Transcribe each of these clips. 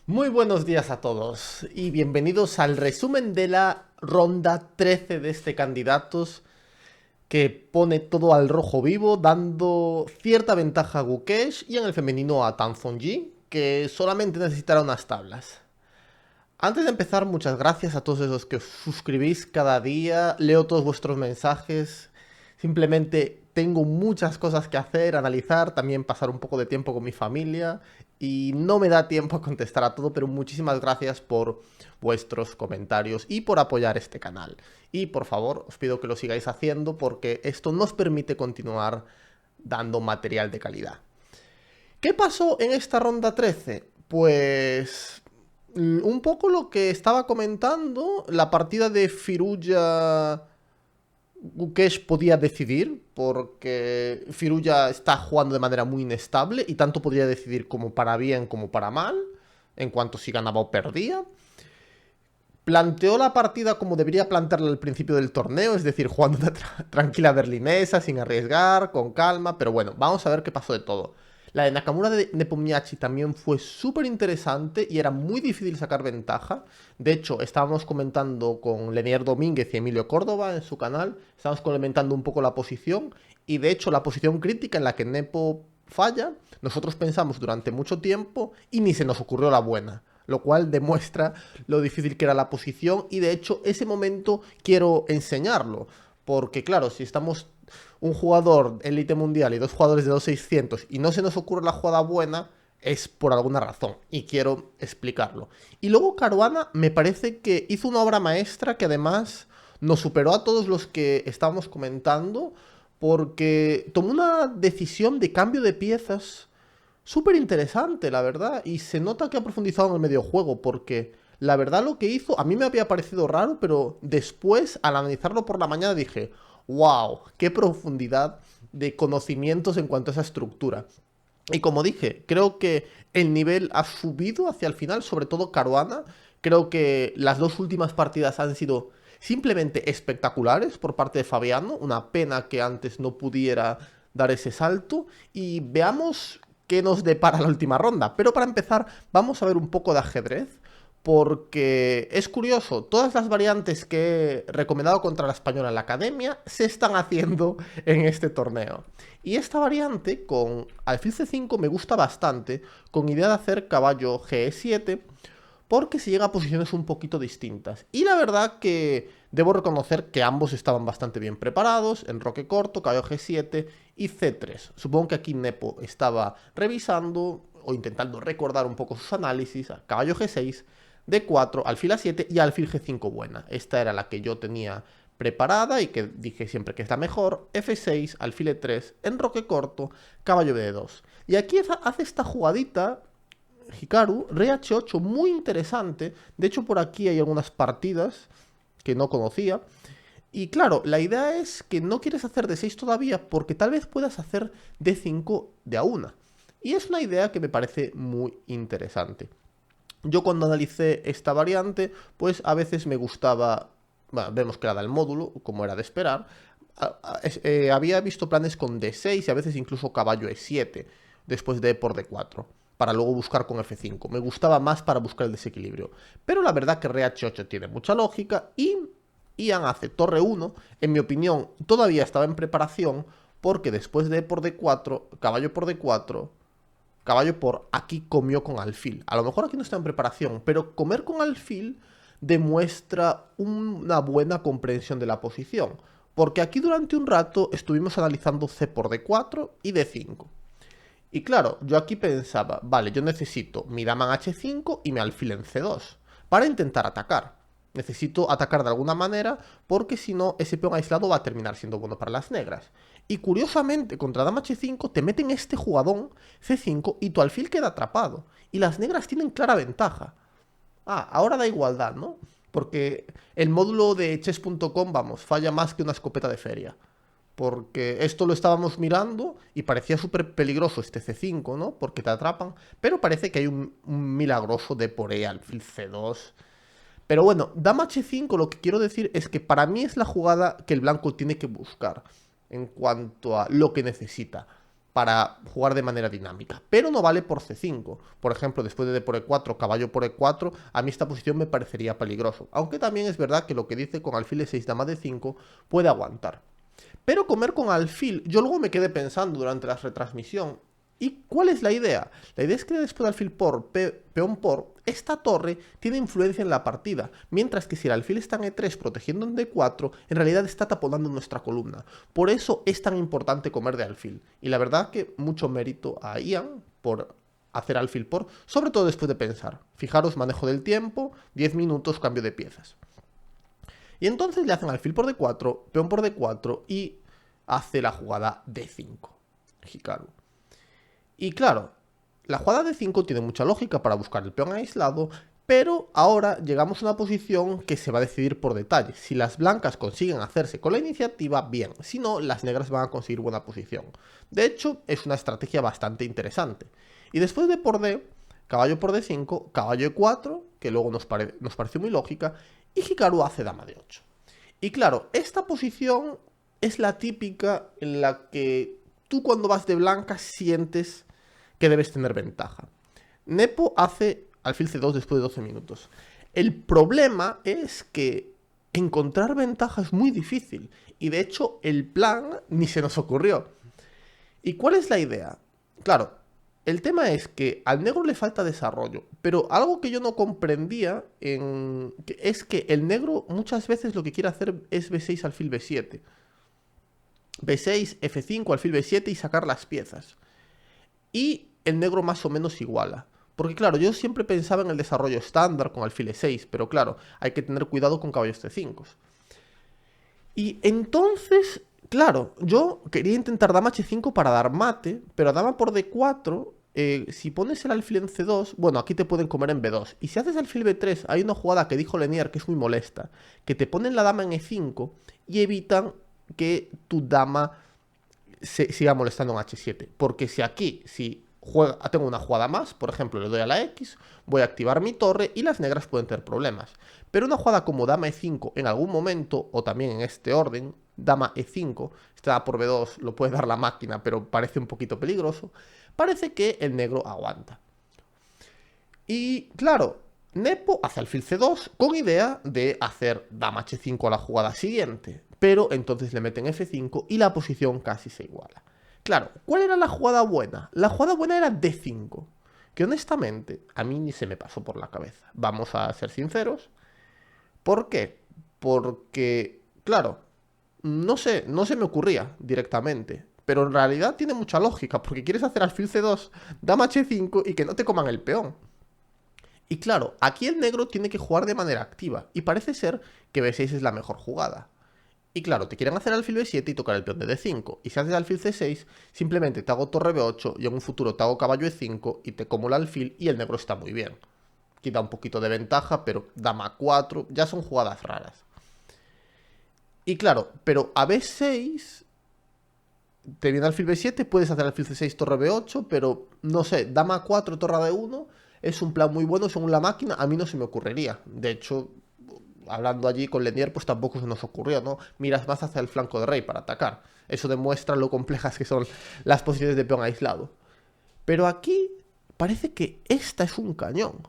Muy buenos días a todos y bienvenidos al resumen de la ronda 13 de este candidatos que pone todo al rojo vivo, dando cierta ventaja a Gukesh y en el femenino a Tan Ji, que solamente necesitará unas tablas. Antes de empezar, muchas gracias a todos esos que os suscribís cada día, leo todos vuestros mensajes, simplemente tengo muchas cosas que hacer, analizar, también pasar un poco de tiempo con mi familia y no me da tiempo a contestar a todo, pero muchísimas gracias por vuestros comentarios y por apoyar este canal. Y por favor, os pido que lo sigáis haciendo porque esto nos permite continuar dando material de calidad. ¿Qué pasó en esta ronda 13? Pues un poco lo que estaba comentando, la partida de Firuya Gukesh podía decidir, porque Firuya está jugando de manera muy inestable y tanto podría decidir como para bien como para mal, en cuanto si ganaba o perdía. Planteó la partida como debería plantearla al principio del torneo, es decir, jugando una tranquila berlinesa, sin arriesgar, con calma, pero bueno, vamos a ver qué pasó de todo. La de Nakamura de Nepomniachtchi también fue súper interesante y era muy difícil sacar ventaja. De hecho, estábamos comentando con Lenier Domínguez y Emilio Córdoba en su canal, estábamos comentando un poco la posición y de hecho la posición crítica en la que Nepo falla, nosotros pensamos durante mucho tiempo y ni se nos ocurrió la buena, lo cual demuestra lo difícil que era la posición y de hecho ese momento quiero enseñarlo, porque claro, si estamos un jugador élite mundial y dos jugadores de 2600 y no se nos ocurre la jugada buena, es por alguna razón y quiero explicarlo. Y luego Caruana me parece que hizo una obra maestra que además nos superó a todos los que estábamos comentando porque tomó una decisión de cambio de piezas súper interesante, la verdad. Y se nota que ha profundizado en el mediojuego, porque la verdad lo que hizo a mí me había parecido raro, pero después, al analizarlo por la mañana, dije, wow, qué profundidad de conocimientos en cuanto a esa estructura. Y como dije, creo que el nivel ha subido hacia el final, sobre todo Caruana. Creo que las dos últimas partidas han sido simplemente espectaculares por parte de Fabiano. Una pena que antes no pudiera dar ese salto. Y veamos qué nos depara la última ronda. Pero para empezar, vamos a ver un poco de ajedrez. Porque es curioso, todas las variantes que he recomendado contra la española en la academia se están haciendo en este torneo. Y esta variante con alfil c5 me gusta bastante, con idea de hacer caballo g7, porque se llega a posiciones un poquito distintas. Y la verdad que debo reconocer que ambos estaban bastante bien preparados, en roque corto, caballo g7 y c3. Supongo que aquí Nepo estaba revisando o intentando recordar un poco sus análisis, caballo g6, d4, alfil a7 y alfil g5 buena. Esta era la que yo tenía preparada y que dije siempre que es la mejor, f6, alfil e3, en roque corto, caballo b2. Y aquí hace esta jugadita Hikaru, rey h8, muy interesante. De hecho, por aquí hay algunas partidas que no conocía. Y claro, la idea es que no quieres hacer d6 todavía porque tal vez puedas hacer d5 de a una. Y es una idea que me parece muy interesante. Yo cuando analicé esta variante, pues a veces me gustaba, bueno, vemos que era del módulo, como era de esperar, había visto planes con d6 y a veces incluso caballo e7, después de e por d4, para luego buscar con f5. Me gustaba más para buscar el desequilibrio. Pero la verdad que re h8 tiene mucha lógica y Ian hace torre 1, en mi opinión todavía estaba en preparación, porque después de e por d4, caballo por d4, caballo por aquí comió con alfil. A lo mejor aquí no está en preparación, pero comer con alfil demuestra una buena comprensión de la posición. Porque aquí durante un rato estuvimos analizando c por d4 y d5. Y claro, yo aquí pensaba, vale, yo necesito mi dama en h5 y mi alfil en c2 para intentar atacar. Necesito atacar de alguna manera porque si no ese peón aislado va a terminar siendo bueno para las negras. Y curiosamente contra dama h5 te meten este jugadón c5 y tu alfil queda atrapado. Y las negras tienen clara ventaja. Ah, ahora da igualdad, ¿no? Porque el módulo de chess.com, vamos, falla más que una escopeta de feria. Porque esto lo estábamos mirando y parecía súper peligroso este C5, ¿no? Porque te atrapan. Pero parece que hay un milagroso de por E alfil C2. Pero bueno, dama H5 lo que quiero decir es que para mí es la jugada que el blanco tiene que buscar en cuanto a lo que necesita. para jugar de manera dinámica, pero no vale por C5. Por ejemplo, después de D por E4, caballo por E4, a mí esta posición me parecería peligroso, aunque también es verdad que lo que dice con alfil E6, dama D5 puede aguantar. Pero comer con alfil, yo luego me quedé pensando durante la retransmisión, ¿y cuál es la idea? La idea es que después de alfil por, peón por, esta torre tiene influencia en la partida, mientras que si el alfil está en E3 protegiendo en D4, en realidad está taponando nuestra columna. Por eso es tan importante comer de alfil. Y la verdad que mucho mérito a Ian por hacer alfil por, sobre todo después de pensar. Fijaros, manejo del tiempo, 10 minutos, cambio de piezas. Y entonces le hacen alfil por D4, peón por D4 y hace la jugada D5. Hikaru. Y claro, la jugada D5 tiene mucha lógica para buscar el peón aislado, pero ahora llegamos a una posición que se va a decidir por detalle. Si las blancas consiguen hacerse con la iniciativa, bien. Si no, las negras van a conseguir buena posición. De hecho, es una estrategia bastante interesante. Y después de por D, caballo por D5, caballo E4, que luego nos pareció muy lógica, y Hikaru hace dama de 8. Y claro, esta posición es la típica en la que tú cuando vas de blanca sientes que debes tener ventaja. Nepo hace alfil C2 después de 12 minutos. El problema es que encontrar ventaja es muy difícil. Y de hecho el plan ni se nos ocurrió. ¿Y cuál es la idea? Claro, el tema es que al negro le falta desarrollo, pero algo que yo no comprendía es que el negro muchas veces lo que quiere hacer es B6 alfil B7. B6, F5, alfil B7 y sacar las piezas. Y el negro más o menos iguala. Porque claro, yo siempre pensaba en el desarrollo estándar con alfil E6, pero claro, hay que tener cuidado con caballos C5. Y entonces, claro, yo quería intentar dama H5 para dar mate, pero dama por D4, si pones el alfil en C2, bueno, aquí te pueden comer en B2. Y si haces alfil B3, hay una jugada que dijo Lenier que es muy molesta, que te ponen la dama en E5 y evitan que tu dama siga molestando en H7. Porque si aquí, tengo una jugada más, por ejemplo, le doy a la X, voy a activar mi torre y las negras pueden tener problemas. Pero una jugada como dama E5 en algún momento, o también en este orden, dama E5, está por B2, lo puede dar la máquina, pero parece un poquito peligroso, parece que el negro aguanta. Y claro, Nepo hace alfil C2 con idea de hacer dama H5 a la jugada siguiente, pero entonces le meten F5 y la posición casi se iguala. Claro, ¿cuál era la jugada buena? La jugada buena era D5, que honestamente a mí ni se me pasó por la cabeza. Vamos a ser sinceros. ¿Por qué? Porque, claro, no se me ocurría directamente, pero en realidad tiene mucha lógica, porque quieres hacer alfil C2, dama H5 y que no te coman el peón. Y claro, aquí el negro tiene que jugar de manera activa, y parece ser que B6 es la mejor jugada. Y claro, te quieren hacer alfil B7 y tocar el peón de D5. Y si haces alfil C6, simplemente te hago torre B8 y en un futuro te hago caballo E5 y te como el alfil y el negro está muy bien. Quita un poquito de ventaja, pero dama 4 ya son jugadas raras. Y claro, pero a B6 te viene alfil B7, puedes hacer alfil C6, torre B8, pero no sé, dama 4, torre D1 es un plan muy bueno según la máquina, a mí no se me ocurriría. De hecho, hablando allí con Lenier, pues tampoco se nos ocurrió, ¿no? Miras más hacia el flanco de rey para atacar. Eso demuestra lo complejas que son las posiciones de peón aislado. Pero aquí parece que esta es un cañón.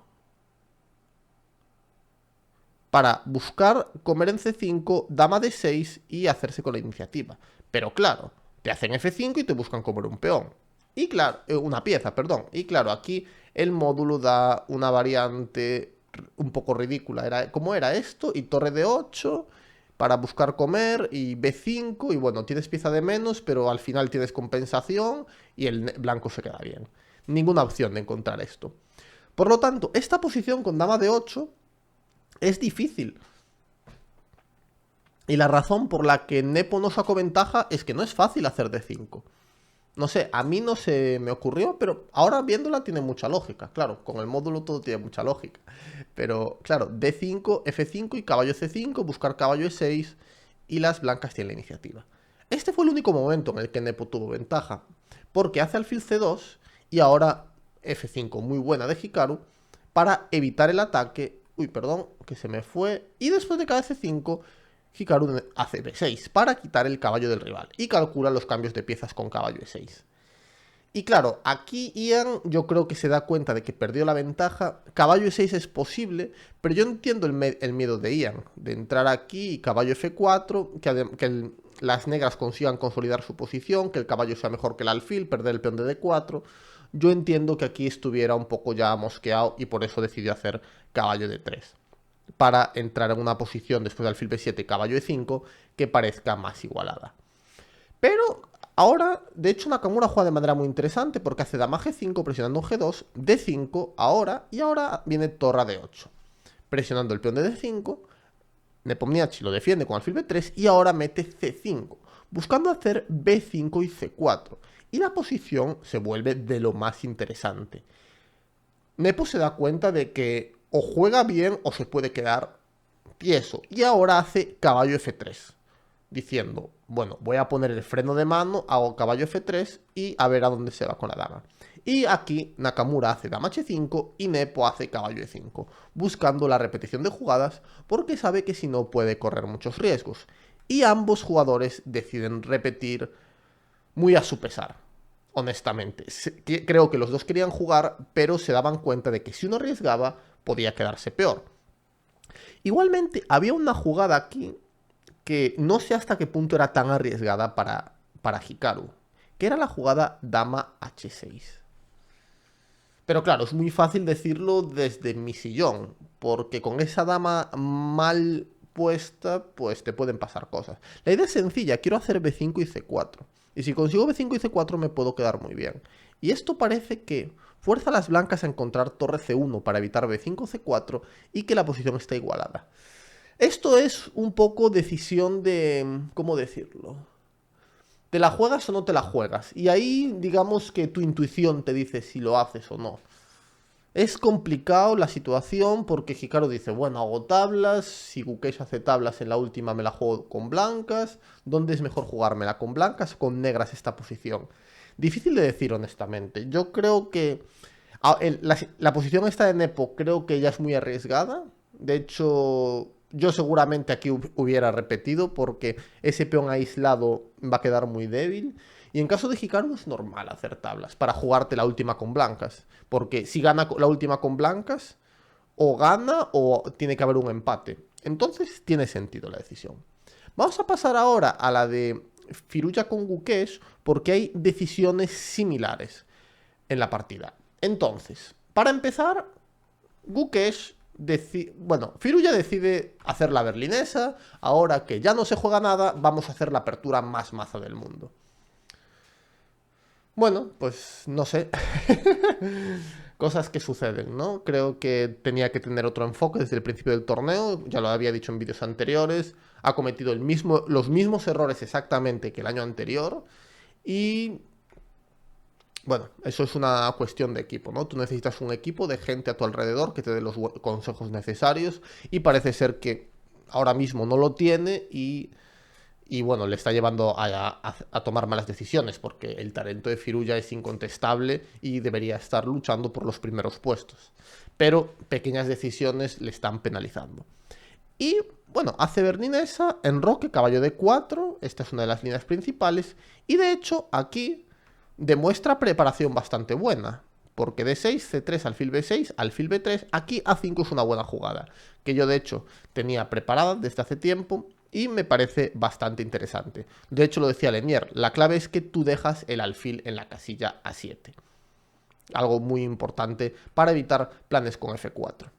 Para buscar comer en C5, dama D6 y hacerse con la iniciativa. Pero claro, te hacen F5 y te buscan comer un peón. Y claro, una pieza, perdón. Y claro, aquí el módulo da una variante un poco ridícula. ¿Cómo era esto? Y torre de 8 para buscar comer y B5 y bueno, tienes pieza de menos, pero al final tienes compensación y el blanco se queda bien. Ninguna opción de encontrar esto. Por lo tanto, esta posición con dama de 8 es difícil. Y la razón por la que Nepo no sacó ventaja es que no es fácil hacer D5. No sé, a mí no se me ocurrió, pero ahora viéndola tiene mucha lógica. Claro, con el módulo todo tiene mucha lógica. Pero claro, D5, F5 y caballo C5, buscar caballo E6 y las blancas tienen la iniciativa. Este fue el único momento en el que Nepo tuvo ventaja, porque hace alfil C2 y ahora F5, muy buena de Hikaru, para evitar el ataque. Uy, perdón, que se me fue. Y después de cada F5... Hikaru hace B6 para quitar el caballo del rival y calcula los cambios de piezas con caballo E6. Y claro, aquí Ian yo creo que se da cuenta de que perdió la ventaja. Caballo E6 es posible, pero yo entiendo el miedo de Ian, de entrar aquí y caballo F4, que las negras consigan consolidar su posición, que el caballo sea mejor que el alfil, perder el peón de D4. Yo entiendo que aquí estuviera un poco ya mosqueado y por eso decidió hacer caballo D3, para entrar en una posición después de alfil B7, caballo E5, que parezca más igualada. Pero ahora, de hecho, Nakamura juega de manera muy interesante porque hace dama G5 presionando un G2, D5 ahora, y ahora viene torre D8. Presionando el peón de D5, Nepomniachtchi lo defiende con alfil B3 y ahora mete C5, buscando hacer B5 y C4. Y la posición se vuelve de lo más interesante. Nepo se da cuenta de que o juega bien o se puede quedar tieso. Y ahora hace caballo F3, diciendo, bueno, voy a poner el freno de mano, hago caballo F3 y a ver a dónde se va con la dama. Y aquí Nakamura hace dama H5 y Nepo hace caballo E5, buscando la repetición de jugadas porque sabe que si no puede correr muchos riesgos. Y ambos jugadores deciden repetir muy a su pesar, honestamente. Creo que los dos querían jugar, pero se daban cuenta de que si uno arriesgaba, podía quedarse peor. Igualmente, había una jugada aquí que no sé hasta qué punto era tan arriesgada para Hikaru, que era la jugada dama H6. Pero claro, es muy fácil decirlo desde mi sillón, porque con esa dama mal puesta, pues te pueden pasar cosas. La idea es sencilla, quiero hacer B5 y C4. Y si consigo B5 y C4 me puedo quedar muy bien. Y esto parece que fuerza a las blancas a encontrar torre C1 para evitar B5 C4 y que la posición está igualada. Esto es un poco decisión de... ¿cómo decirlo? ¿Te la juegas o no te la juegas? Y ahí digamos que tu intuición te dice si lo haces o no. Es complicado la situación porque Hikaru dice, bueno, hago tablas, si Gukesh hace tablas en la última me la juego con blancas, ¿dónde es mejor jugármela? ¿Con blancas o con negras esta posición? Difícil de decir honestamente. Yo creo que la posición esta de Nepo creo que ya es muy arriesgada. De hecho, yo seguramente aquí hubiera repetido porque ese peón aislado va a quedar muy débil. Y en caso de Hikaru es normal hacer tablas para jugarte la última con blancas. Porque si gana la última con blancas, o gana o tiene que haber un empate. Entonces tiene sentido la decisión. Vamos a pasar ahora a la de Firuya con Gukesh porque hay decisiones similares en la partida. Entonces, para empezar, Gukesh bueno, Firuya decide hacer la berlinesa. Ahora que ya no se juega nada, vamos a hacer la apertura más maza del mundo. Bueno, pues no sé. Cosas que suceden, ¿no? Creo que tenía que tener otro enfoque desde el principio del torneo, ya lo había dicho en vídeos anteriores, ha cometido los mismos errores exactamente que el año anterior y bueno, eso es una cuestión de equipo, ¿no? Tú necesitas un equipo de gente a tu alrededor que te dé los consejos necesarios y parece ser que ahora mismo no lo tiene y bueno, le está llevando a tomar malas decisiones porque el talento de Firuya es incontestable y debería estar luchando por los primeros puestos. Pero pequeñas decisiones le están penalizando. Y bueno, hace berninesa, enroque, caballo de 4, esta es una de las líneas principales, y de hecho aquí demuestra preparación bastante buena, porque D6, C3, alfil B6, alfil B3, aquí A5 es una buena jugada, que yo de hecho tenía preparada desde hace tiempo y me parece bastante interesante. De hecho lo decía Lenier, la clave es que tú dejas el alfil en la casilla A7. Algo muy importante para evitar planes con F4.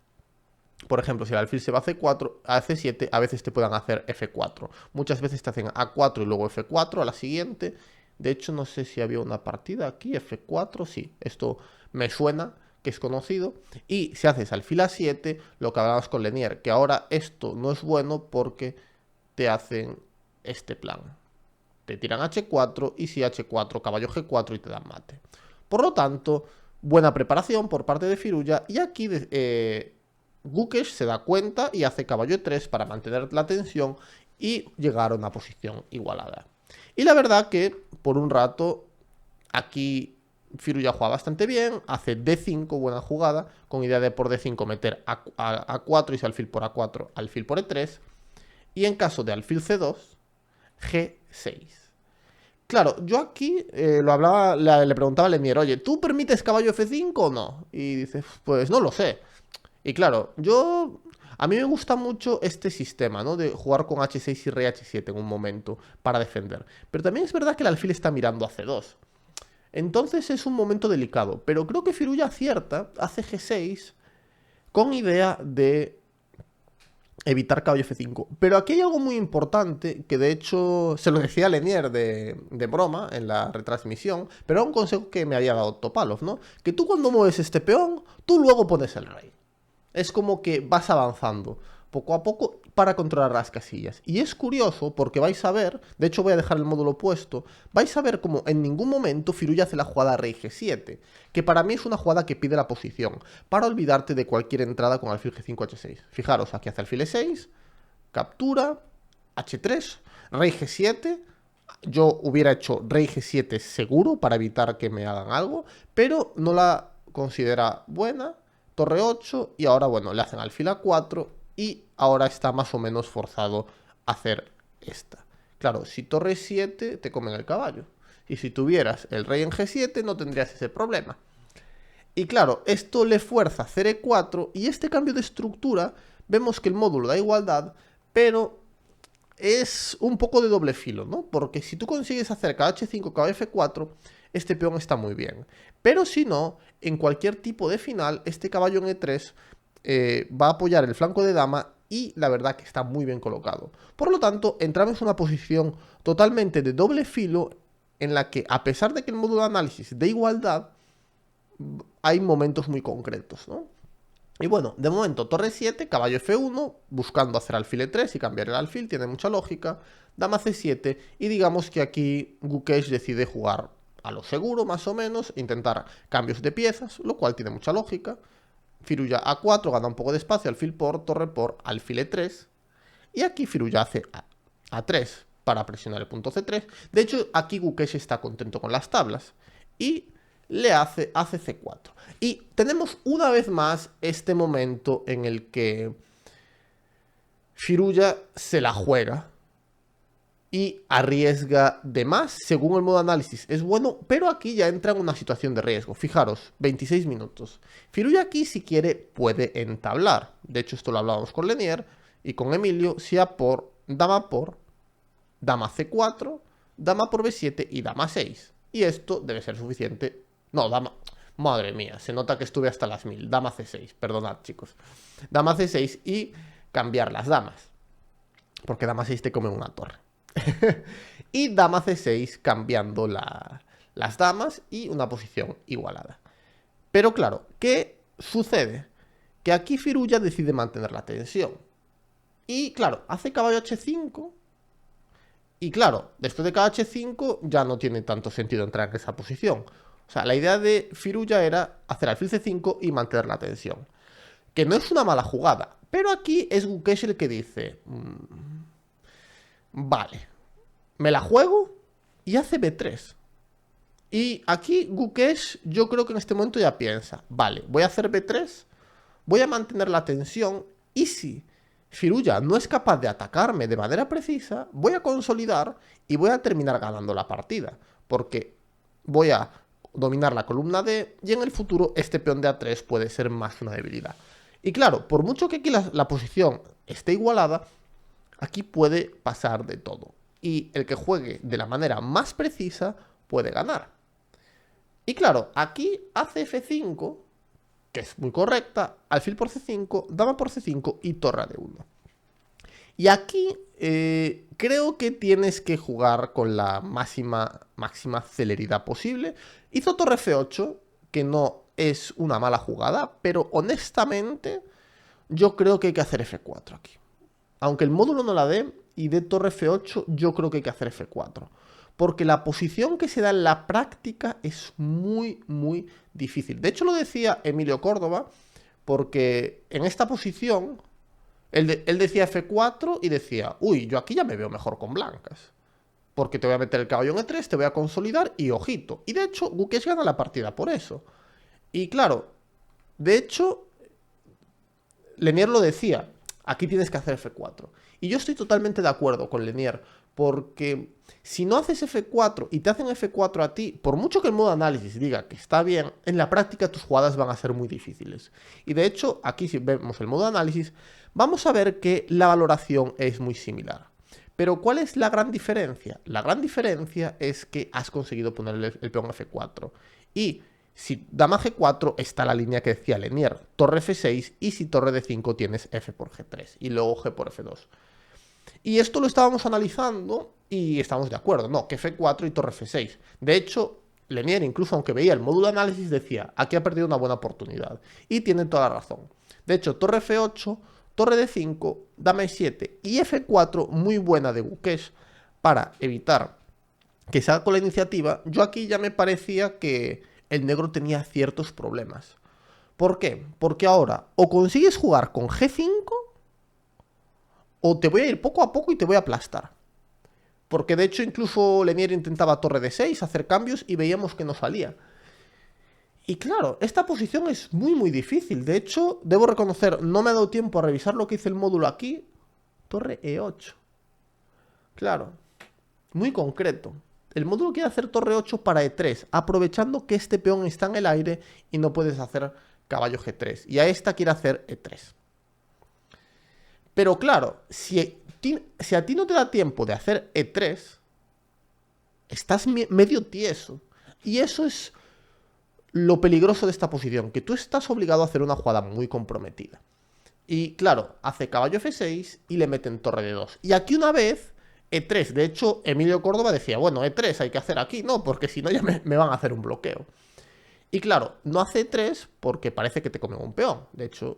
Por ejemplo, si el alfil se va a C4, a C7, a veces te puedan hacer F4. Muchas veces te hacen A4 y luego F4 a la siguiente. De hecho, no sé si había una partida aquí, F4, sí, esto me suena, que es conocido. Y si haces alfil A7, lo que hablamos con Lenier, que ahora esto no es bueno porque te hacen este plan. Te tiran H4 y si H4, caballo G4 y te dan mate. Por lo tanto, buena preparación por parte de Firuya y aquí Gukesh se da cuenta y hace caballo E3 para mantener la tensión y llegar a una posición igualada. Y la verdad que por un rato aquí Firuya juega bastante bien, hace D5, buena jugada, con idea de por D5 meter A4 y si alfil por A4, alfil por E3. Y en caso de alfil C2, G6. Claro, yo aquí lo hablaba, le preguntaba a Lemier, oye, ¿tú permites caballo F5 o no? Y dice, pues no lo sé. Y claro, a mí me gusta mucho este sistema, ¿no? De jugar con H6 y rey H7 en un momento para defender. Pero también es verdad que el alfil está mirando a C2. Entonces es un momento delicado. Pero creo que Firuya acierta, hace G6 con idea de evitar caballo F5. Pero aquí hay algo muy importante que de hecho se lo decía a Lenier de broma en la retransmisión, pero era un consejo que me había dado Topalov, ¿no? Que tú cuando mueves este peón, tú luego pones el rey. Es como que vas avanzando poco a poco para controlar las casillas. Y es curioso porque vais a ver, de hecho voy a dejar el módulo puesto, vais a ver como en ningún momento Firuya hace la jugada rey G7, que para mí es una jugada que pide la posición, para olvidarte de cualquier entrada con alfil G5, H6. Fijaros, aquí hace alfil E6, captura, H3, rey G7, yo hubiera hecho rey G7 seguro para evitar que me hagan algo, pero no la considera buena, torre 8 y ahora, bueno, le hacen alfil A4 y ahora está más o menos forzado a hacer esta. Claro, si torre 7 te comen el caballo. Y si tuvieras el rey en G7 no tendrías ese problema. Y claro, esto le fuerza a hacer E4 y este cambio de estructura vemos que el módulo da igualdad, pero es un poco de doble filo, ¿no? Porque si tú consigues hacer caballo H5, caballo F4, este peón está muy bien. Pero si no, en cualquier tipo de final, este caballo en E3 va a apoyar el flanco de dama y la verdad que está muy bien colocado. Por lo tanto, entramos en una posición totalmente de doble filo en la que, a pesar de que el módulo de análisis de igualdad, hay momentos muy concretos, ¿no? Y bueno, de momento, torre 7, caballo F1, buscando hacer alfil E3 y cambiar el alfil, tiene mucha lógica. Dama C7, y digamos que aquí Gukesh decide jugar a lo seguro, más o menos, intentar cambios de piezas, lo cual tiene mucha lógica. Firuya A4, gana un poco de espacio, alfil por, torre por, alfil E3. Y aquí Firuya hace A3 para presionar el punto C3. De hecho, aquí Gukesh está contento con las tablas. Y le hace C4. Y tenemos una vez más este momento en el que Firuya se la juega y arriesga de más, según el modo análisis. Es bueno, pero aquí ya entra en una situación de riesgo. Fijaros, 26 minutos. Firuya aquí, si quiere, puede entablar. De hecho, esto lo hablábamos con Lenier y con Emilio, sea por, dama C4, dama por B7 y dama 6. Y esto debe ser suficiente. No, dama... Madre mía, se nota que estuve hasta las 1000. Dama C6, perdonad, chicos. Dama C6 y cambiar las damas. Porque dama 6 te come una torre. Y dama C6 cambiando las damas y una posición igualada. Pero claro, ¿qué sucede? Que aquí Firuya decide mantener la tensión. Y claro, hace caballo H5. Y claro, después de caballo H5 ya no tiene tanto sentido entrar en esa posición. O sea, la idea de Firuya era hacer alfil C5 y mantener la tensión. Que no es una mala jugada. Pero aquí es Gukesh el que dice... vale, me la juego y hace B3. Y aquí Gukesh yo creo que en este momento ya piensa, vale, voy a hacer B3, voy a mantener la tensión y si Firuya no es capaz de atacarme de manera precisa, voy a consolidar y voy a terminar ganando la partida. Porque voy a dominar la columna D y en el futuro este peón de A3 puede ser más una debilidad. Y claro, por mucho que aquí la posición esté igualada, aquí puede pasar de todo. Y el que juegue de la manera más precisa puede ganar. Y claro, aquí hace F5, que es muy correcta, alfil por C5, dama por C5 y torre de 1. Y aquí creo que tienes que jugar con la máxima celeridad posible. Hizo torre F8, que no es una mala jugada, pero honestamente yo creo que hay que hacer F4 aquí. Aunque el módulo no la dé y dé torre F8, yo creo que hay que hacer F4. Porque la posición que se da en la práctica es muy, muy difícil. De hecho, lo decía Emilio Córdoba, porque en esta posición, él decía F4 y decía, uy, yo aquí ya me veo mejor con blancas. Porque te voy a meter el caballo en E3, te voy a consolidar y ojito. Y de hecho, Gukesh gana la partida por eso. Y claro, de hecho, Lenier lo decía, Aquí tienes que hacer F4. Y yo estoy totalmente de acuerdo con Lenier, porque si no haces F4 y te hacen F4 a ti, por mucho que el modo análisis diga que está bien, en la práctica tus jugadas van a ser muy difíciles. Y de hecho, aquí si vemos el modo análisis, vamos a ver que la valoración es muy similar. Pero ¿cuál es la gran diferencia? La gran diferencia es que has conseguido ponerle el peón F4. Y si dama G4 está la línea que decía Lenier, torre F6, y si torre D5 tienes F por G3 y luego G por F2. Y esto lo estábamos analizando y estábamos de acuerdo, no, que F4 y torre F6. De hecho, Lenier, incluso aunque veía el módulo de análisis, decía, aquí ha perdido una buena oportunidad. Y tiene toda la razón. De hecho, torre F8, torre D5, dama E7 y F4, muy buena de Gukesh, para evitar que salga con la iniciativa. Yo aquí ya me parecía que el negro tenía ciertos problemas. ¿Por qué? Porque ahora o consigues jugar con G5 o te voy a ir poco a poco y te voy a aplastar. Porque de hecho incluso Lenier intentaba torre D6, hacer cambios y veíamos que no salía. Y claro, esta posición es muy difícil. De hecho, debo reconocer, no me ha dado tiempo a revisar lo que hice el módulo aquí. Torre E8. Claro, muy concreto. El módulo quiere hacer torre 8 para E3, aprovechando que este peón está en el aire y no puedes hacer caballo G3. Y a esta quiere hacer E3. Pero claro, si a ti no te da tiempo de hacer E3, estás medio tieso. Y eso es lo peligroso de esta posición, que tú estás obligado a hacer una jugada muy comprometida. Y claro, hace caballo F6 y le meten torre D2. Y aquí una vez E3, de hecho, Emilio Córdoba decía, bueno, E3 hay que hacer aquí, no, porque si no ya me van a hacer un bloqueo. Y claro, no hace E3 porque parece que te comen un peón. De hecho,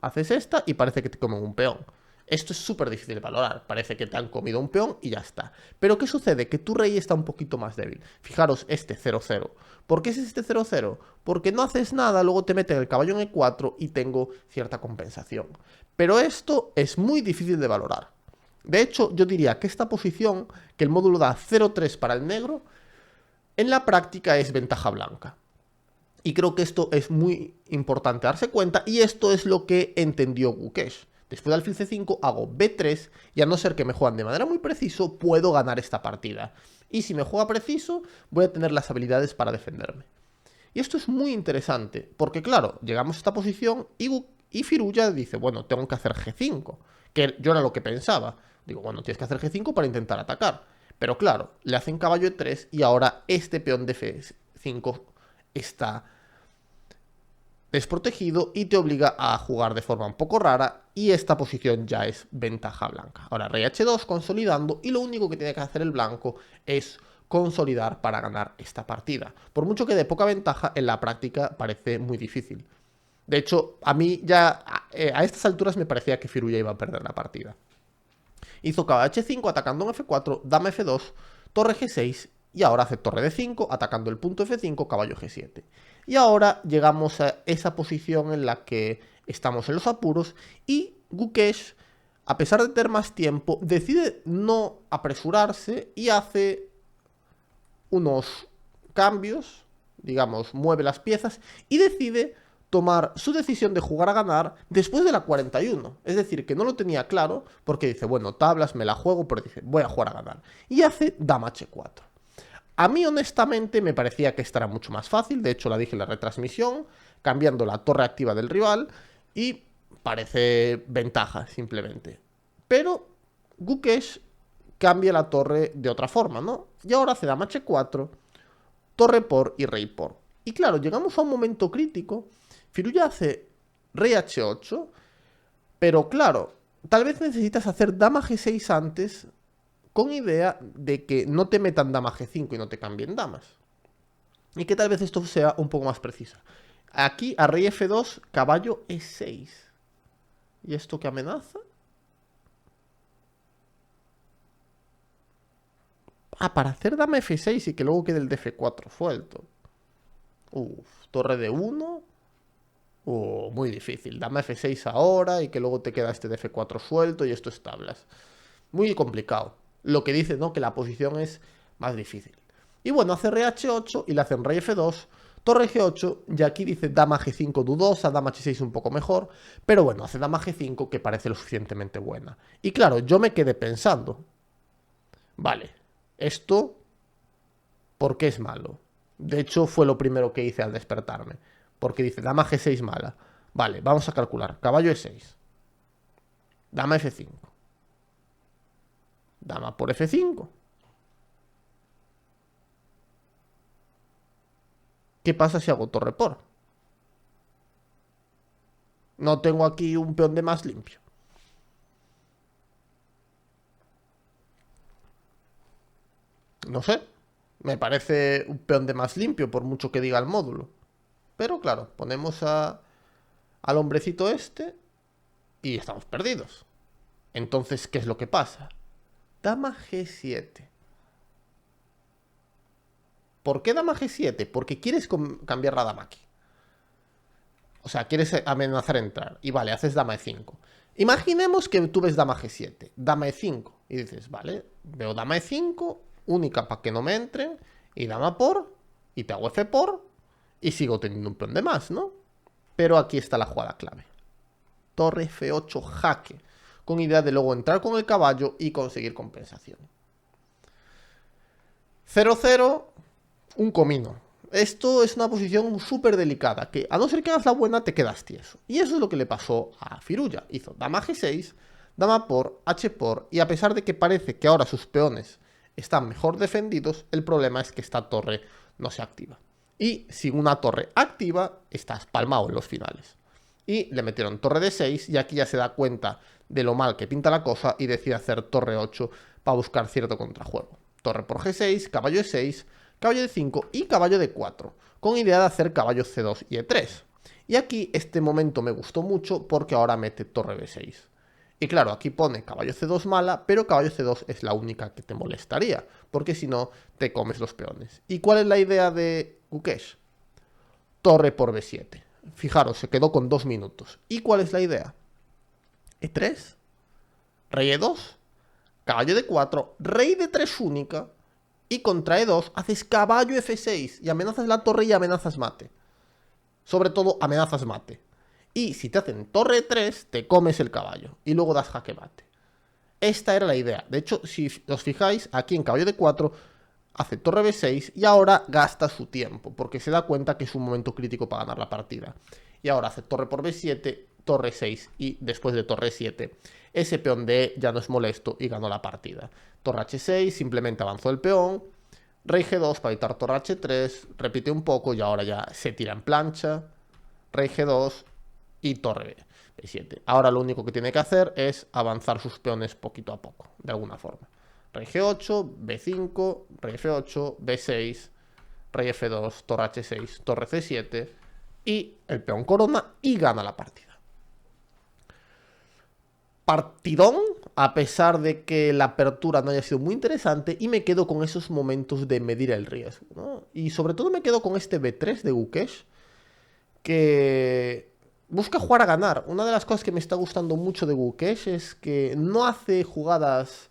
haces esta y parece que te comen un peón. Esto es súper difícil de valorar. Parece que te han comido un peón y ya está. Pero ¿qué sucede? Que tu rey está un poquito más débil. Fijaros, este 0-0. ¿Por qué es este 0-0? Porque no haces nada, luego te meten el caballo en E4 y tengo cierta compensación. Pero esto es muy difícil de valorar. De hecho, yo diría que esta posición, que el módulo da 0-3 para el negro, en la práctica es ventaja blanca. Y creo que esto es muy importante darse cuenta, y esto es lo que entendió Gukesh. Después de alfil C5 hago B3, y a no ser que me juegan de manera muy preciso, puedo ganar esta partida. Y si me juega preciso, voy a tener las habilidades para defenderme. Y esto es muy interesante, porque claro, llegamos a esta posición y Firuya dice, bueno, tengo que hacer G5, que yo era lo que pensaba. Digo, bueno, tienes que hacer G5 para intentar atacar. Pero claro, le hacen caballo E3 y ahora este peón de F5 está desprotegido y te obliga a jugar de forma un poco rara, y esta posición ya es ventaja blanca. Ahora rey H2 consolidando, y lo único que tiene que hacer el blanco es consolidar para ganar esta partida. Por mucho que de poca ventaja, en la práctica parece muy difícil. De hecho, a mí ya a estas alturas me parecía que Firuya iba a perder la partida. Hizo caballo H5 atacando en F4, dama F2, torre G6 y ahora hace torre D5 atacando el punto F5, caballo G7. Y ahora llegamos a esa posición en la que estamos en los apuros y Gukesh, a pesar de tener más tiempo, decide no apresurarse y hace unos cambios, digamos, mueve las piezas y decide tomar su decisión de jugar a ganar después de la 41. Es decir, que no lo tenía claro porque dice, bueno, tablas, me la juego, pero dice, voy a jugar a ganar. Y hace dama H4. A mí, honestamente, me parecía que esta era mucho más fácil. De hecho, la dije en la retransmisión, cambiando la torre activa del rival. Y parece ventaja, simplemente. Pero Gukesh cambia la torre de otra forma, ¿no? Y ahora hace dama H4, torre por y rey por. Y claro, llegamos a un momento crítico. Firuya hace rey H8, pero claro, tal vez necesitas hacer dama G6 antes, con idea de que no te metan dama G5 y no te cambien damas. Y que tal vez esto sea un poco más preciso. Aquí a rey F2, caballo E6. ¿Y esto qué amenaza? Ah, para hacer dama F6 y que luego quede el Df4 suelto. Torre de 1. Muy difícil. Dama F6 ahora y que luego te queda este Df4 suelto y esto es tablas. Muy complicado. Lo que dice, ¿no? Que la posición es más difícil. Y bueno, hace rey H8 y le hacen rey F2, torre G8, y aquí dice dama G5 dudosa, dama H6 un poco mejor, pero bueno, hace dama G5 que parece lo suficientemente buena. Y claro, yo me quedé pensando, vale, esto, ¿por qué es malo? De hecho, fue lo primero que hice al despertarme, porque dice dama G6 mala. Vale, vamos a calcular, caballo E6, dama F5, dama por F5. ¿Qué pasa si hago torre por? No tengo aquí un peón de más limpio. No sé. Me parece un peón de más limpio, por mucho que diga el módulo. Pero claro, ponemos al hombrecito este y estamos perdidos. Entonces, ¿qué es lo que pasa? Dama G7. ¿Por qué dama G7? Porque quieres cambiar la dama aquí. O sea, quieres amenazar entrar. Y vale, haces dama E5. Imaginemos que tú ves dama G7, dama E5. Y dices, vale, veo dama E5, única para que no me entren. Y dama por, y te hago F por, y sigo teniendo un peón de más, ¿no? Pero aquí está la jugada clave. Torre F8 jaque. Con idea de luego entrar con el caballo y conseguir compensación. 0-0, un comino. Esto es una posición súper delicada, que a no ser que hagas la buena te quedas tieso. Y eso es lo que le pasó a Firulla. Hizo dama G6, dama por, H por, y a pesar de que parece que ahora sus peones están mejor defendidos, el problema es que esta torre no se activa. Y sin una torre activa, estás palmado en los finales. Y le metieron torre de 6 y aquí ya se da cuenta de lo mal que pinta la cosa y decide hacer torre 8 para buscar cierto contrajuego. Torre por G6, caballo E6, caballo D5 y caballo D4, con idea de hacer caballo C2 y E3. Y aquí este momento me gustó mucho porque ahora mete torre B6. Y claro, aquí pone caballo C2 mala, pero caballo C2 es la única que te molestaría, porque si no, te comes los peones. ¿Y cuál es la idea de Gukesh? Torre por B7. Fijaros, se quedó con 2 minutos. ¿Y cuál es la idea? E3, rey E2, caballo D4, rey D3 única, y contra E2 haces caballo F6 y amenazas la torre y amenazas mate. Sobre todo amenazas mate. Y si te hacen torre 3, te comes el caballo y luego das jaque mate. Esta era la idea. De hecho, si os fijáis, aquí en caballo D4 hace torre B6 y ahora gasta su tiempo, porque se da cuenta que es un momento crítico para ganar la partida. Y ahora hace torre por B7, torre 6 y después de torre 7, ese peón de E ya no es molesto y ganó la partida. Torre H6, simplemente avanzó el peón. Rey G2 para evitar torre H3, repite un poco y ahora ya se tira en plancha. Rey G2 y torre B7. Ahora lo único que tiene que hacer es avanzar sus peones poquito a poco, de alguna forma. Rey G8, B5, rey F8, B6, rey F2, torre H6, torre C7 y el peón corona y gana la partida. Partidón, a pesar de que la apertura no haya sido muy interesante, y me quedo con esos momentos de medir el riesgo, ¿no? Y sobre todo me quedo con este B3 de Gukesh, que busca jugar a ganar. Una de las cosas que me está gustando mucho de Gukesh es que no hace jugadas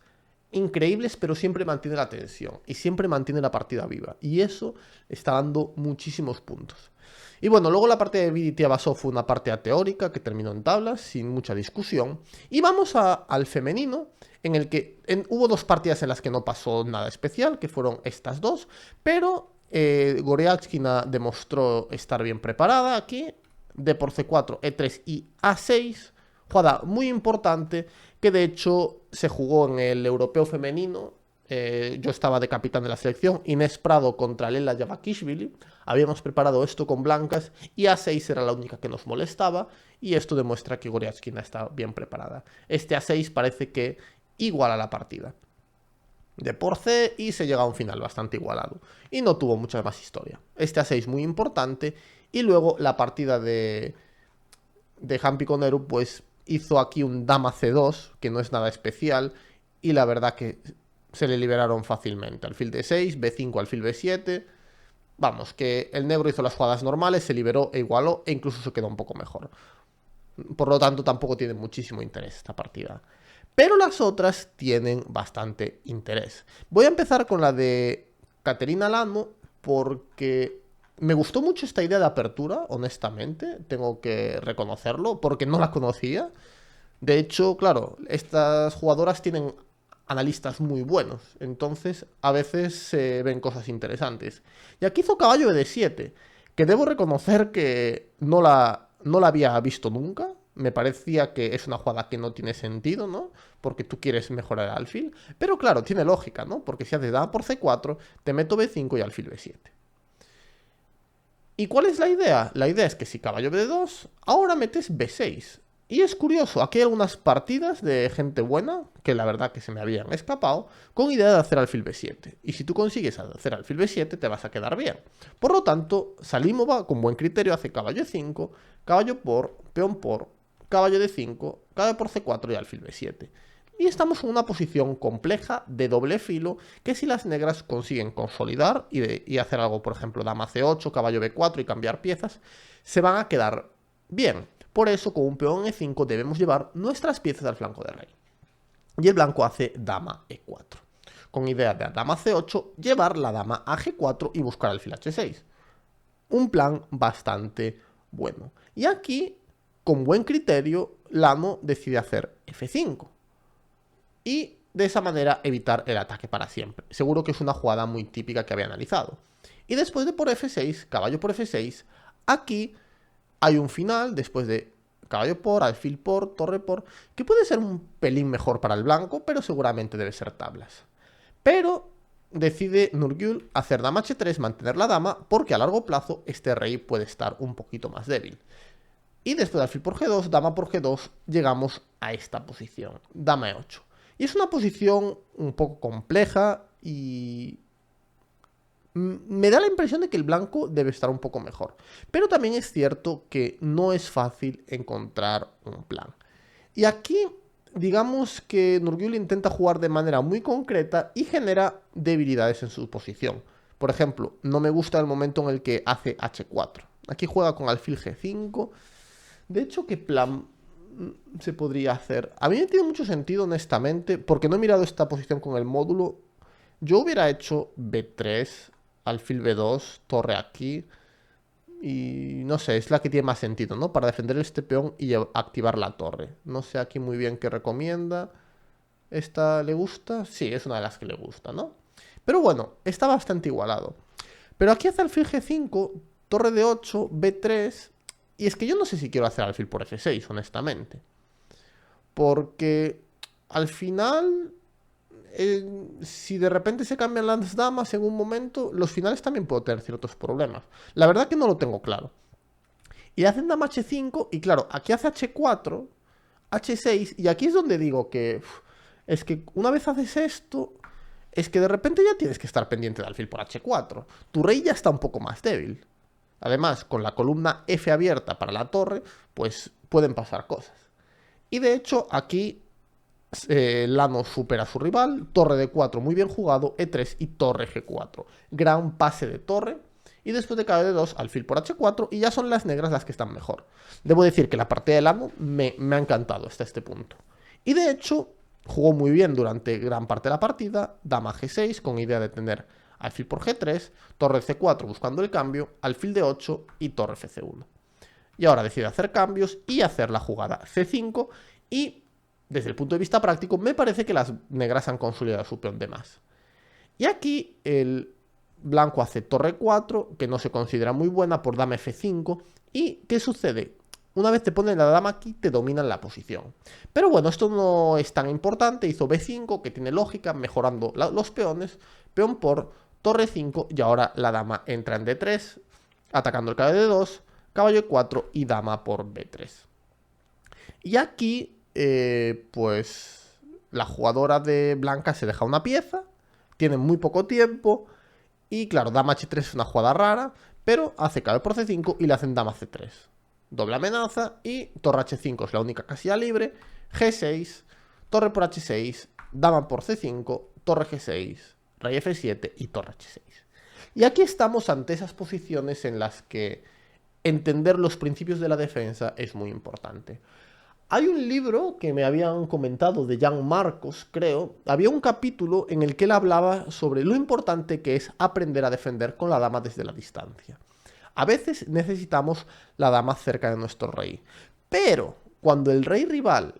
increíbles, pero siempre mantiene la tensión y siempre mantiene la partida viva. Y eso está dando muchísimos puntos. Y bueno, luego la partida de BDT Abasov fue una partida teórica que terminó en tablas, sin mucha discusión. Y vamos al femenino, en el que hubo 2 partidas en las que no pasó nada especial, que fueron estas 2, pero Goryachkina demostró estar bien preparada aquí. D por C4, E3 y A6, jugada muy importante, que de hecho se jugó en el europeo femenino. Yo estaba de capitán de la selección, Inés Prado contra Lela Yavakishvili. Habíamos preparado esto con blancas y A6 era la única que nos molestaba, y esto demuestra que Goryachkina está bien preparada. Este A6 parece que iguala la partida. D por C y se llega a un final bastante igualado. Y no tuvo mucha más historia. Este A6 muy importante. Y luego la partida de Hampi Koneru pues hizo aquí un dama C2, que no es nada especial. Y la verdad que se le liberaron fácilmente. Alfil D6, B5, alfil B7. Vamos, que el negro hizo las jugadas normales, se liberó e igualó e incluso se quedó un poco mejor. Por lo tanto, tampoco tiene muchísimo interés esta partida. Pero las otras tienen bastante interés. Voy a empezar con la de Caterina Lamo porque Me gustó mucho esta idea de apertura, honestamente, tengo que reconocerlo, porque no la conocía. De hecho, claro, estas jugadoras tienen analistas muy buenos, entonces a veces se ven cosas interesantes. Y aquí hizo caballo de D7, que debo reconocer que no la había visto nunca. Me parecía que es una jugada que no tiene sentido, ¿no? Porque tú quieres mejorar el alfil. Pero claro, tiene lógica, ¿no? Porque si haces dama por C4, te meto B5 y alfil B7. ¿Y cuál es la idea? La idea es que si caballo B2, ahora metes B6. Y es curioso, aquí hay algunas partidas de gente buena, que la verdad que se me habían escapado, con idea de hacer alfil B7. Y si tú consigues hacer alfil B7, te vas a quedar bien. Por lo tanto, Salímova, con buen criterio, hace caballo E5, caballo por, peón por, caballo D5, caballo por C4 y alfil B7. Y estamos en una posición compleja de doble filo que si las negras consiguen consolidar y hacer algo, por ejemplo, dama C8, caballo B4 y cambiar piezas, se van a quedar bien. Por eso, con un peón E5 debemos llevar nuestras piezas al flanco de rey. Y el blanco hace dama E4. Con idea de dama C8, llevar la dama a G4 y buscar alfil H6. Un plan bastante bueno. Y aquí, con buen criterio, Lano decide hacer F5. Y de esa manera evitar el ataque para siempre. Seguro que es una jugada muy típica que había analizado. Y después de por F6, caballo por F6, aquí hay un final, después de caballo por, alfil por, torre por, que puede ser un pelín mejor para el blanco, pero seguramente debe ser tablas. Pero decide Nurgül hacer dama H3, mantener la dama, porque a largo plazo este rey puede estar un poquito más débil. Y después de alfil por G2, dama por G2, llegamos a esta posición, dama E8. Y es una posición un poco compleja y me da la impresión de que el blanco debe estar un poco mejor. Pero también es cierto que no es fácil encontrar un plan. Y aquí, digamos que Nurgül intenta jugar de manera muy concreta y genera debilidades en su posición. Por ejemplo, no me gusta el momento en el que hace H4. Aquí juega con alfil G5. De hecho, ¿qué plan se podría hacer? A mí me tiene mucho sentido, honestamente, porque no he mirado esta posición con el módulo. Yo hubiera hecho B3, alfil B2, torre aquí. Y no sé, es la que tiene más sentido, ¿no? Para defender este peón y activar la torre. No sé aquí muy bien qué recomienda. ¿Esta le gusta? Sí, es una de las que le gusta, ¿no? Pero bueno, está bastante igualado. Pero aquí hace alfil G5, torre de 8, B3. Y es que yo no sé si quiero hacer alfil por F6, honestamente. Porque al final, si de repente se cambian las damas en un momento, los finales también puedo tener ciertos problemas. La verdad que no lo tengo claro. Y hacen dama H5, y claro, aquí hace H4, H6, y aquí es donde digo que es que una vez haces esto, es que de repente ya tienes que estar pendiente de alfil por H4. Tu rey ya está un poco más débil. Además, con la columna F abierta para la torre, pues pueden pasar cosas. Y de hecho, aquí Lano supera a su rival, torre D4 muy bien jugado, E3 y torre G4. Gran pase de torre. Y después de caballo D2, alfil por H4, y ya son las negras las que están mejor. Debo decir que la partida de Lano me ha encantado hasta este punto. Y de hecho, jugó muy bien durante gran parte de la partida, dama G6 con idea de tener alfil por G3, torre C4 buscando el cambio, alfil D8 y torre FC1. Y ahora decide hacer cambios y hacer la jugada C5 y, desde el punto de vista práctico, me parece que las negras han consolidado su peón de más. Y aquí el blanco hace torre 4, que no se considera muy buena por dama F5. ¿Y qué sucede? Una vez te ponen la dama aquí, te dominan la posición. Pero bueno, esto no es tan importante. Hizo B5, que tiene lógica, mejorando los peones. Peón por torre 5 y ahora la dama entra en D3, atacando el caballo de 2, caballo E4 y dama por B3. Y aquí, pues, la jugadora de blanca se deja una pieza, tiene muy poco tiempo y claro, dama H3 es una jugada rara, pero hace caballo por C5 y le hacen dama C3. Doble amenaza y torre H5 es la única casilla libre, G6, torre por H6, dama por C5, torre G6, rey F7 y torre H6. Y aquí estamos ante esas posiciones en las que entender los principios de la defensa es muy importante. Hay un libro que me habían comentado de Jan Marcos, creo. Había un capítulo en el que él hablaba sobre lo importante que es aprender a defender con la dama desde la distancia. A veces necesitamos la dama cerca de nuestro rey. Pero cuando el rey rival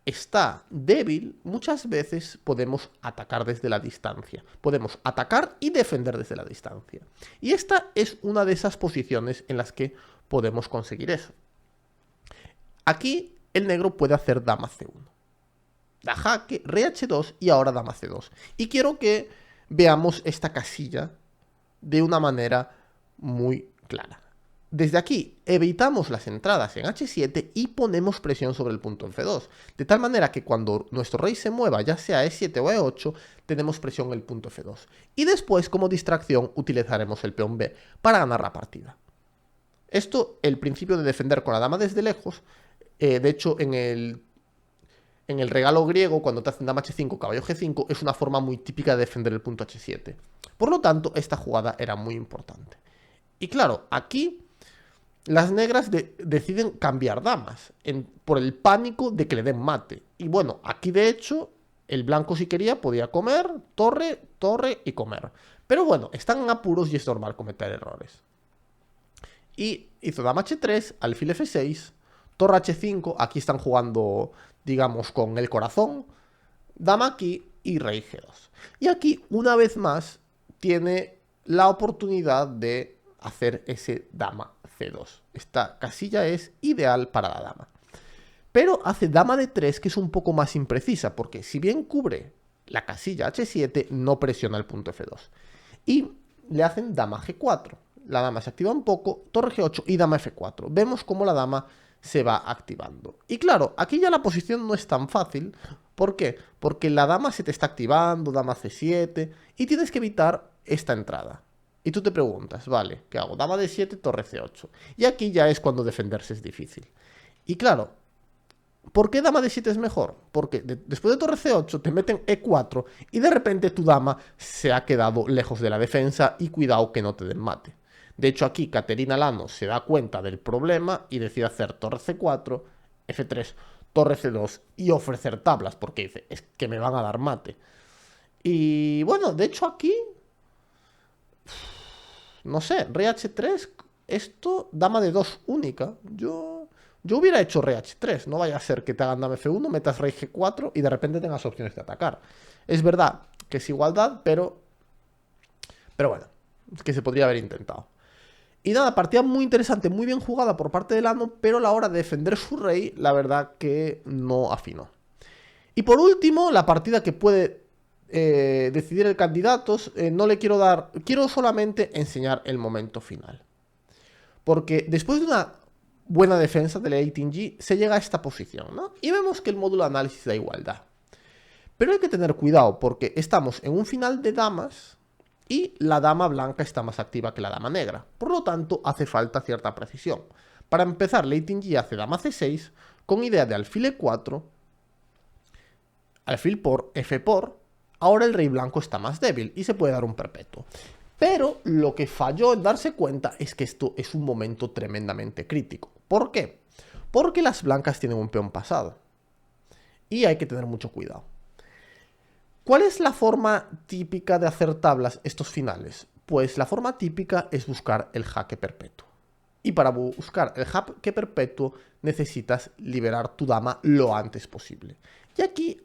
está débil, muchas veces podemos atacar desde la distancia. Podemos atacar y defender desde la distancia. Y esta es una de esas posiciones en las que podemos conseguir eso. Aquí el negro puede hacer dama c1. Da jaque, rey h2 y ahora dama c2. Y quiero que veamos esta casilla de una manera muy clara. Desde aquí evitamos las entradas en h7 y ponemos presión sobre el punto en c2. De tal manera que cuando nuestro rey se mueva, ya sea a e7 o a e8, tenemos presión en el punto f2. Y después, como distracción, utilizaremos el peón b para ganar la partida. Esto, el principio de defender con la dama desde lejos, de hecho, en el regalo griego, cuando te hacen dama h5, caballo g5, es una forma muy típica de defender el punto h7. Por lo tanto, esta jugada era muy importante. Y claro, aquí las negras deciden cambiar damas por el pánico de que le den mate. Y bueno, aquí de hecho, el blanco si quería podía comer, torre, torre y comer. Pero bueno, están en apuros y es normal cometer errores. Y hizo dama h3, alfil f6, torre h5, aquí están jugando, digamos, con el corazón, dama aquí y rey g2. Y aquí, una vez más, tiene la oportunidad de hacer ese dama c2. Esta casilla es ideal para la dama. Pero hace dama d3, que es un poco más imprecisa, porque si bien cubre la casilla h7, no presiona el punto f2. Y le hacen dama g4. La dama se activa un poco, torre g8 y dama f4. Vemos cómo la dama se va activando. Y claro, aquí ya la posición no es tan fácil. ¿Por qué? Porque la dama se te está activando, dama c7, y tienes que evitar esta entrada. Y tú te preguntas, vale, ¿qué hago? Dama d7, torre c8. Y aquí ya es cuando defenderse es difícil. Y claro, ¿por qué dama d7 es mejor? Porque después de torre c8 te meten e4 y de repente tu dama se ha quedado lejos de la defensa y cuidado que no te den mate. De hecho aquí Caterina Lano se da cuenta del problema y decide hacer torre c4, f3, torre c2 y ofrecer tablas porque dice, es que me van a dar mate. Y bueno, de hecho aquí, no sé, rey h3, esto, dama de 2 única, yo hubiera hecho rey h3, no vaya a ser que te hagan dama f1, metas rey g4 y de repente tengas opciones de atacar. Es verdad que es igualdad, pero bueno, es que se podría haber intentado. Y nada, partida muy interesante, muy bien jugada por parte de Lano, pero a la hora de defender su rey, la verdad que no afinó. Y por último, la partida que puede decidir el candidato, no le quiero dar, quiero solamente enseñar el momento final. Porque después de una buena defensa del 18G, se llega a esta posición, ¿no? Y vemos que el módulo de análisis da igualdad. Pero hay que tener cuidado, porque estamos en un final de damas y la dama blanca está más activa que la dama negra. Por lo tanto, hace falta cierta precisión. Para empezar, Leighton G hace dama c6 con idea de alfil e4, alfil por, f por. Ahora el rey blanco está más débil y se puede dar un perpetuo. Pero lo que falló en darse cuenta es que esto es un momento tremendamente crítico. ¿Por qué? Porque las blancas tienen un peón pasado. Y hay que tener mucho cuidado. ¿Cuál es la forma típica de hacer tablas estos finales? Pues la forma típica es buscar el jaque perpetuo. Y para buscar el jaque perpetuo necesitas liberar tu dama lo antes posible. Y aquí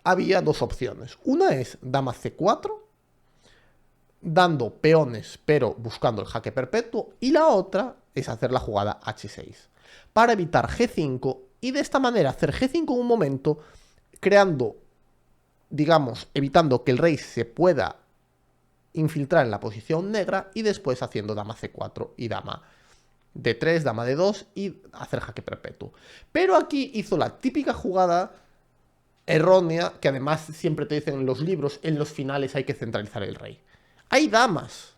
había dos opciones. Una es dama c4, dando peones pero buscando el jaque perpetuo. Y la otra es hacer la jugada h6, para evitar g5 y de esta manera hacer g5 en un momento, creando, digamos, evitando que el rey se pueda infiltrar en la posición negra y después haciendo dama c4 y dama d3, dama d2 y hacer jaque perpetuo. Pero aquí hizo la típica jugada errónea, que además siempre te dicen en los libros, en los finales hay que centralizar el rey. Hay damas.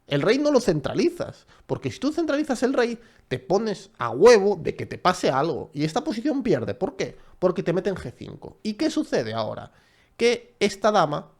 El rey no lo centralizas, porque si tú centralizas el rey, te pones a huevo de que te pase algo, y esta posición pierde. ¿Por qué? Porque te meten g5. ¿Y qué sucede ahora? Que esta dama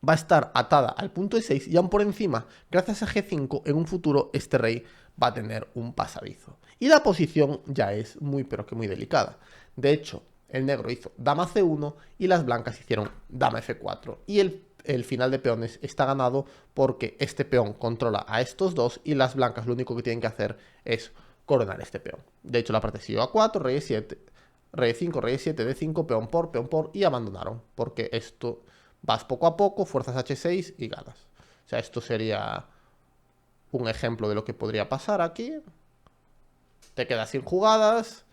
va a estar atada al punto e6 y aún por encima, gracias a g5, en un futuro este rey va a tener un pasadizo. Y la posición ya es muy pero que muy delicada. De hecho, el negro hizo dama c1 y las blancas hicieron dama f4. Y el final de peones está ganado porque este peón controla a estos dos y las blancas lo único que tienen que hacer es coronar este peón. De hecho, la partida siguió a 4, rey 7, rey 5, rey 7, d5, peón por y abandonaron. Porque esto vas poco a poco, fuerzas h6 y ganas. O sea, esto sería un ejemplo de lo que podría pasar aquí. Te quedas sin jugadas,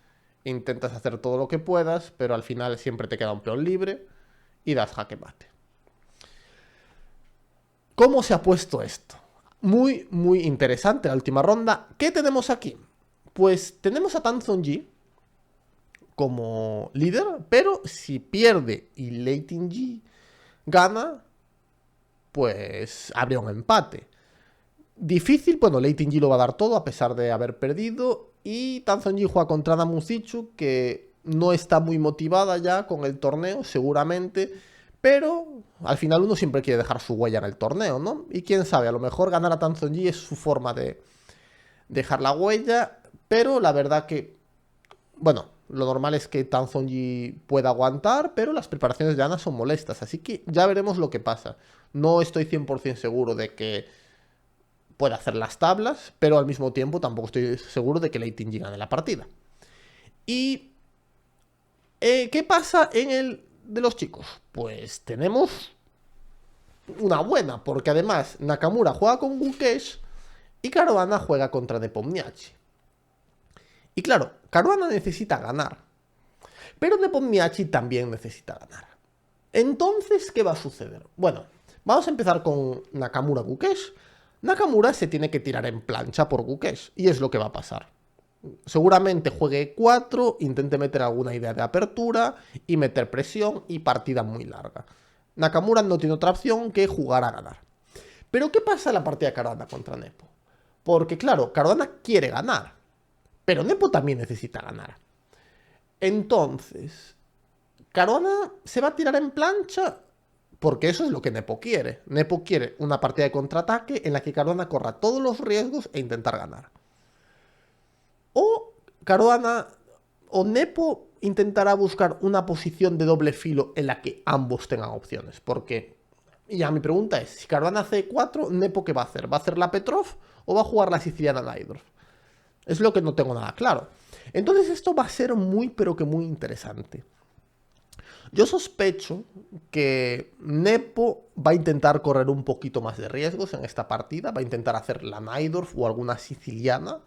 intentas hacer todo lo que puedas, pero al final siempre te queda un peón libre y das jaque mate. ¿Cómo se ha puesto esto? Muy, muy interesante la última ronda. ¿Qué tenemos aquí? Pues tenemos a Tan Zonji como líder, pero si pierde y Lei Ting gana, pues habría un empate. Difícil, bueno, Lei Ting lo va a dar todo a pesar de haber perdido. Y Tan Zonji juega contra Namusichu, que no está muy motivada ya con el torneo, seguramente. Pero al final uno siempre quiere dejar su huella en el torneo, ¿no? Y quién sabe, a lo mejor ganar a Tan Zonji es su forma de dejar la huella. Pero la verdad que, bueno, lo normal es que Tan Zonji pueda aguantar, pero las preparaciones de Ana son molestas. Así que ya veremos lo que pasa. No estoy 100% seguro de que puede hacer las tablas, pero al mismo tiempo tampoco estoy seguro de que Lei Ting gane la partida. ¿Y qué pasa en el de los chicos? Pues tenemos una buena, porque además Nakamura juega con Gukesh y Caruana juega contra Nepomniachtchi. Y claro, Caruana necesita ganar, pero Nepomniachtchi también necesita ganar. Entonces, ¿qué va a suceder? Bueno, vamos a empezar con Nakamura Gukesh. Nakamura se tiene que tirar en plancha por Gukesh, y es lo que va a pasar. Seguramente juegue 4, intente meter alguna idea de apertura y meter presión y partida muy larga. Nakamura no tiene otra opción que jugar a ganar. Pero ¿qué pasa en la partida de Caruana contra Nepo? Porque claro, Caruana quiere ganar, pero Nepo también necesita ganar. Entonces, Caruana se va a tirar en plancha porque eso es lo que Nepo quiere. Nepo quiere una partida de contraataque en la que Caruana corra todos los riesgos e intentar ganar. O Caruana o Nepo intentará buscar una posición de doble filo en la que ambos tengan opciones. Porque, ya mi pregunta es, si Caruana hace 4, ¿Nepo qué va a hacer? ¿Va a hacer la Petrov o va a jugar la siciliana Najdorf? Es lo que no tengo nada claro. Entonces esto va a ser muy, pero que muy interesante. Yo sospecho que Nepo va a intentar correr un poquito más de riesgos en esta partida. Va a intentar hacer la Najdorf o alguna siciliana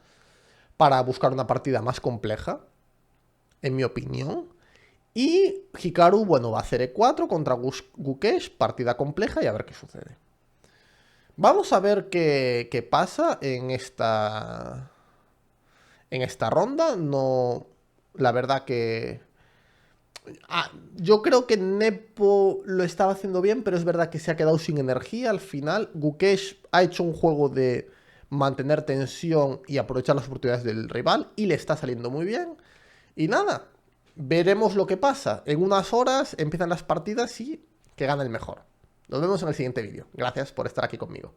para buscar una partida más compleja, en mi opinión. Y Hikaru, bueno, va a hacer E4 contra Gukesh, partida compleja, y a ver qué sucede. Vamos a ver qué pasa en esta ronda. No, la verdad que yo creo que Nepo lo estaba haciendo bien, pero es verdad que se ha quedado sin energía al final. Gukesh ha hecho un juego de mantener tensión y aprovechar las oportunidades del rival y le está saliendo muy bien. Y nada, veremos lo que pasa. En unas horas empiezan las partidas y que gana el mejor. Nos vemos en el siguiente vídeo. Gracias por estar aquí conmigo.